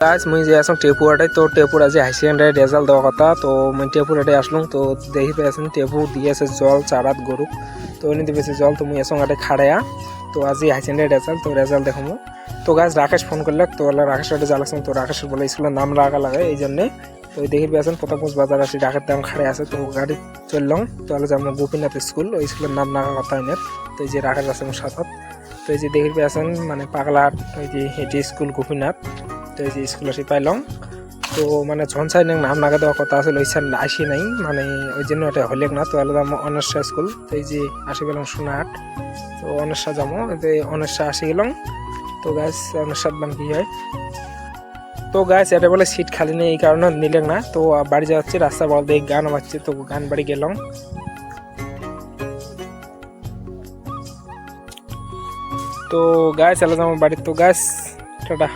গাছ মুই যে আসলাম টেপুরাটাই, তো টেপুরা যে হাই সেকেন্ডারি রেজাল্ট দেওয়ার কথা, তো মুই টেপুরাটাই আসলাম। তো দেখি পেয়েছেন টেপু দিয়েছে জল চারাত গরু, তো এনে দিয়েছে জল। তো মুই এসঙ্গাটে খাড়াইয়া, তো আজ হাই সেকেন্ডারি রেজাল্ট, তো রেজাল্ট দেখাবো। তো গাছ রাকেশ ফোন করলে, তো রাকেশের জ্বালাচ্ছেন, তো রাকেশের বলে স্কুলের নাম রাখা লাগে এই জন্যে। তো দেখি পেয়েছেন প্রতাপগঞ্জ বাজার আসি রাখের দাম খাড়ে আছে, তো গাড়ি চললাম। তো যে আমার গোপীনাথ স্কুল, ওই স্কুলের নাম রাখা কথা এনে। তো এই যে রাখার আছে আমার সাথে। তো এই যে দেখি পেয়েছেন মানে পাগলাহাট, ওই যে এটি স্কুল গোপীনাথ। তো এই যে স্কুল আসি পাইলাম। তো মানে ঝনসাই নাম নাগা দেওয়ার কথা আসলে ওই সাইড আসি নাই, মানে ওই জন্য এটা হলে না। তো আলাদা অনার্সা স্কুল, তো এই যে আসি গেলাম সোনাহাট। তো অনার্সা যাবো, অনার্সা আসি গেলাম। তো গাছ অনার্সার দাম কি হয়। তো গাছ এটা বলে সিট খালি নেই, এই কারণে নিলেন না। তো বাড়ি যাচ্ছি, রাস্তা বলতে গান বাজছে, তো গান বাড়ি গেলাম। তো গাছ আলাদা আমার বাড়ির, তো গাছ টাটা।